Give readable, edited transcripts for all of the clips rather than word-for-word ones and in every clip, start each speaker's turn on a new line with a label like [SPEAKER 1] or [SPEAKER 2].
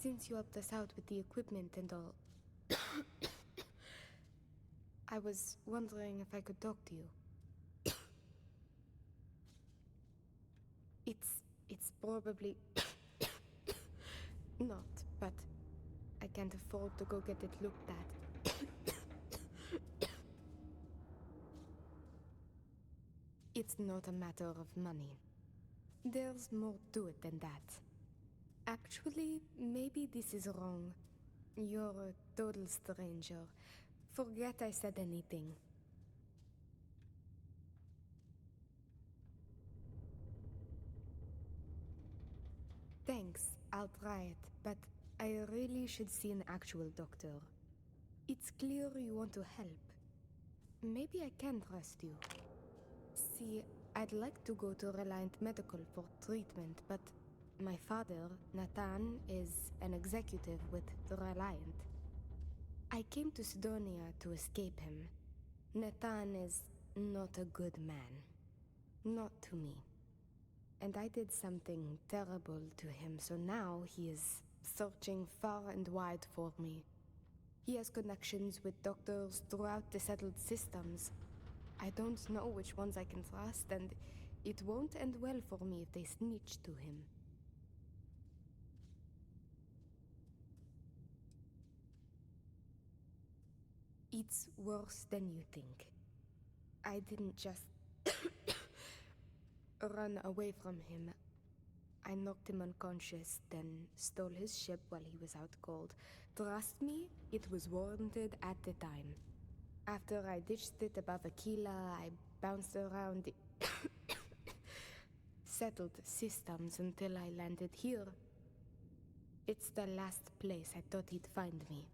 [SPEAKER 1] Since you helped us out with the equipment and all, I was wondering if I could talk to you. It's probably not, but I can't afford to go get it looked at. It's not a matter of money. There's more to it than that. Actually, maybe this is wrong. You're a total stranger. Forget I said anything. Thanks, I'll try it, but I really should see an actual doctor. It's clear you want to help. Maybe I can trust you. See, I'd like to go to Reliant Medical for treatment, but my father, Nathan, is an executive with Reliant. I came to Sidonia to escape him. Nathan is not a good man. Not to me. And I did something terrible to him, so now he is searching far and wide for me. He has connections with doctors throughout the settled systems. I don't know which ones I can trust, and it won't end well for me if they snitch to him. It's worse than you think. I didn't just run away from him. I knocked him unconscious, then stole his ship while he was out cold. Trust me, it was warranted at the time. After I ditched it above Aquila, I bounced around the settled systems until I landed here. It's the last place I thought he'd find me.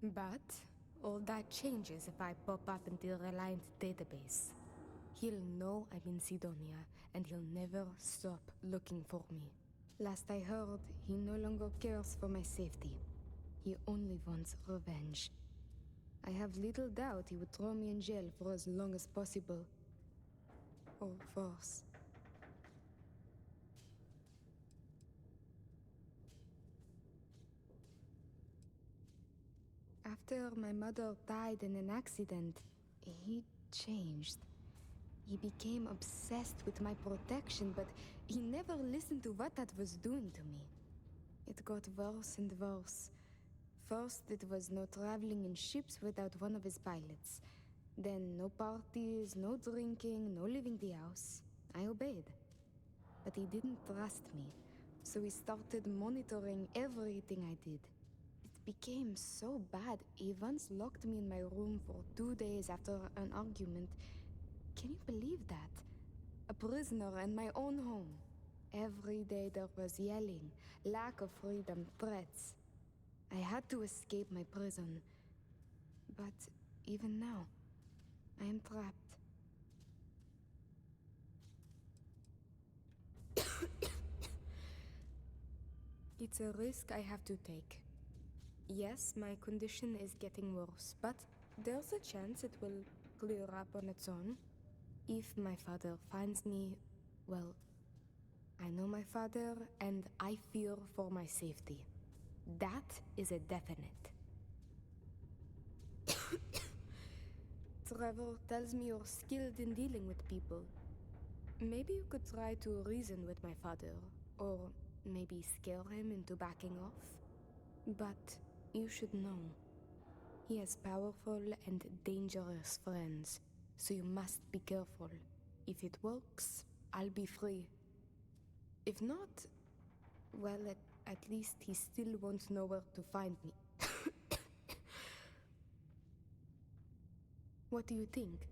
[SPEAKER 1] But all that changes if I pop up in the Reliant database. He'll know I'm in Sidonia, and he'll never stop looking for me. Last I heard, he no longer cares for my safety. He only wants revenge. I have little doubt he would throw me in jail for as long as possible. Or worse. After my mother died in an accident, he changed. He became obsessed with my protection, but he never listened to what that was doing to me. It got worse and worse. First, it was no traveling in ships without one of his pilots. Then no parties, no drinking, no leaving the house. I obeyed. But he didn't trust me, so he started monitoring everything I did. It became so bad, he once locked me in my room for 2 days after an argument. Can you believe that? A prisoner in my own home. Every day there was yelling, lack of freedom, threats. I had to escape my prison. But even now, I am trapped. It's a risk I have to take. Yes, my condition is getting worse, but there's a chance it will clear up on its own. If my father finds me, well, I know my father and I fear for my safety. That is a definite. Trevor tells me you're skilled in dealing with people. Maybe you could try to reason with my father, or maybe scare him into backing off. But you should know, he has powerful and dangerous friends, so you must be careful. If it works, I'll be free. If not, well, at least he still won't know where to find me. What do you think?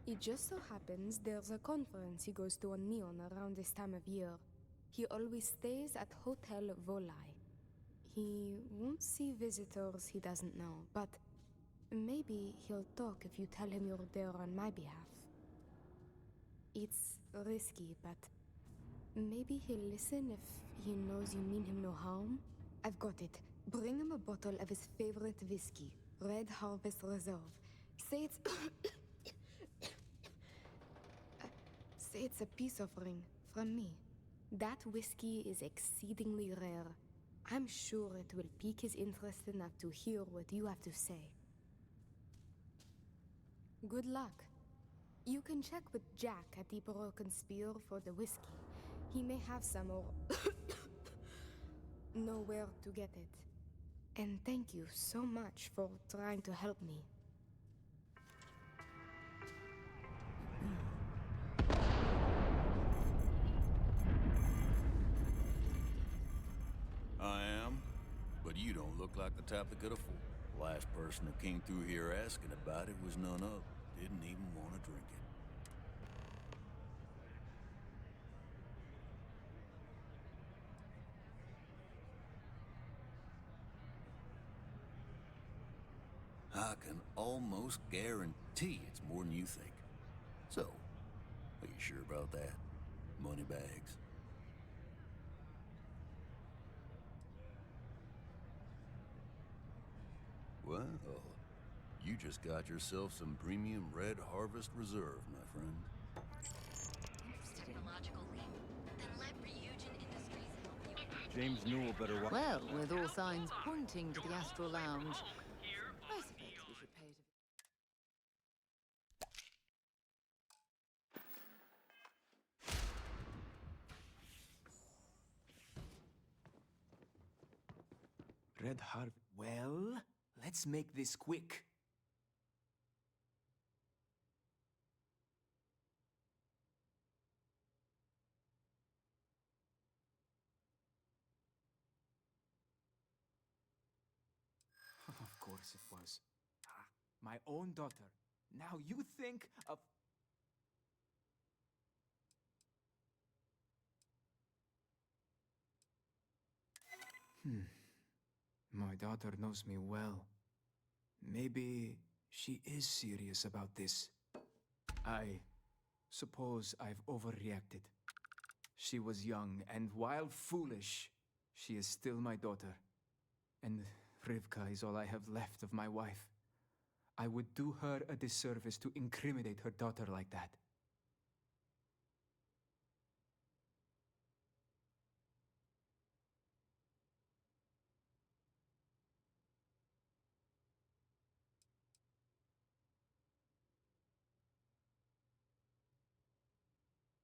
[SPEAKER 1] It just so happens there's a conference he goes to on Neon around this time of year. He always stays at Hotel Volai. He won't see visitors he doesn't know, but maybe he'll talk if you tell him you're there on my behalf. It's risky, but maybe he'll listen if he knows you mean him no harm. I've got it. Bring him a bottle of his favorite whiskey, Red Harvest Reserve. Say it's... It's a peace offering from me. That whiskey is exceedingly rare. I'm sure it will pique his interest enough to hear what you have to say. Good luck. You can check with Jack at the Broken Spear for the whiskey. He may have some or know where to get it. And thank you so much for trying to help me.
[SPEAKER 2] I am, but you don't look like the type that could afford it. Last person who came through here asking about it was none other. Didn't even want to drink it. I can almost guarantee it's more than you think. So, are you sure about that? Moneybags. Well, you just got yourself some premium Red Harvest Reserve, my friend.
[SPEAKER 3] Technological leap. Then let Ryujin Industries help you.
[SPEAKER 4] James Newell better watch.
[SPEAKER 5] Well, with all signs pointing to the Astral Lounge, I suppose we should pay it a...
[SPEAKER 4] Red Harv. Well, let's make this quick. Of course it was. Ah, my own daughter. Now you think of... My daughter knows me well. Maybe she is serious about this. I suppose I've overreacted. She was young, and while foolish, she is still my daughter. And RIVKAH is all I have left of my wife. I would do her a disservice to incriminate her daughter like that.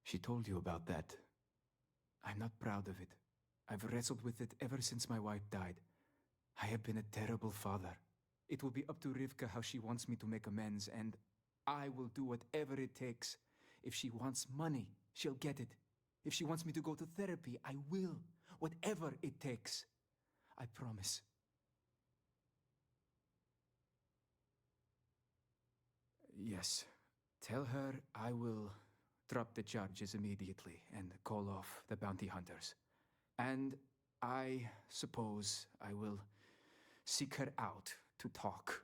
[SPEAKER 4] She told you about that. I'm not proud of it. I've wrestled with it ever since my wife died. I have been a terrible father. It will be up to RIVKAH how she wants me to make amends, and I will do whatever it takes. If she wants money, she'll get it. If she wants me to go to therapy, I will. Whatever it takes. I promise. Yes. Tell her I will drop the charges immediately and call off the bounty hunters. And I suppose I will seek her out to talk.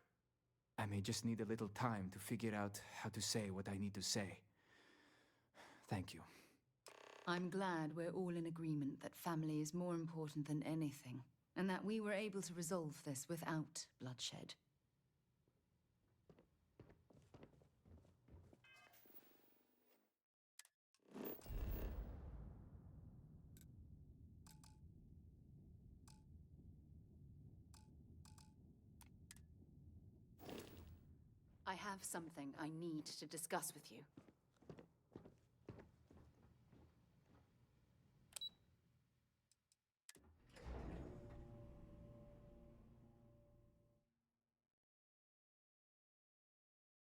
[SPEAKER 4] I may just need a little time to figure out how to say what I need to say. Thank you.
[SPEAKER 5] I'm glad we're all in agreement that family is more important than anything, and that we were able to resolve this without bloodshed. I have something I need to discuss with you.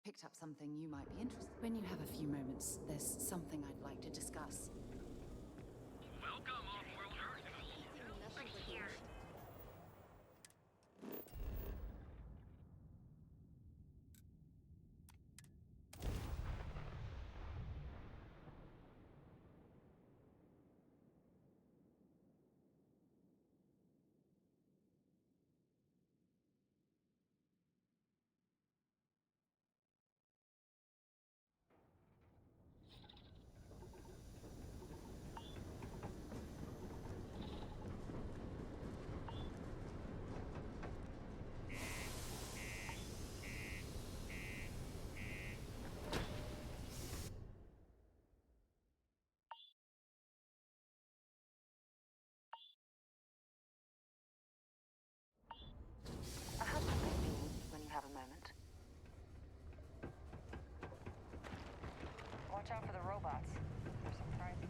[SPEAKER 5] Picked up something you might be interested in. When you have a few moments, there's something I'd like to discuss.
[SPEAKER 6] Welcome off-world Earth.
[SPEAKER 3] But here.
[SPEAKER 7] robots. They're surprising.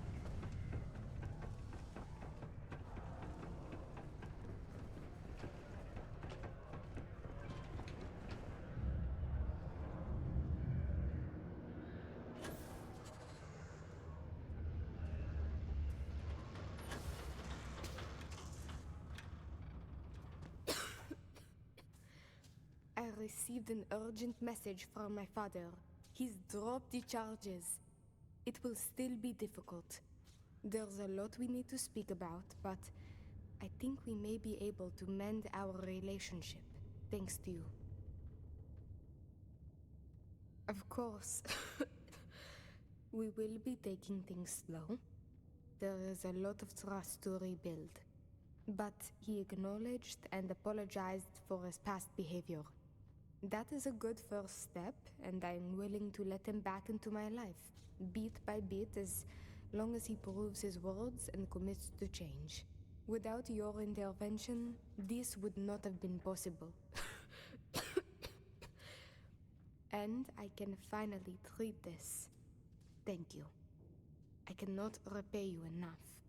[SPEAKER 1] I received an urgent message from my father. He's dropped the charges. It will still be difficult. There's a lot we need to speak about, but I think we may be able to mend our relationship, thanks to you. Of course. We will be taking things slow. There is a lot of trust to rebuild. But he acknowledged and apologized for his past behavior. That is a good first step, and I'm willing to let him back into my life, bit by bit, as long as he proves his words and commits to change. Without your intervention, this would not have been possible. And I can finally treat this. Thank you. I cannot repay you enough.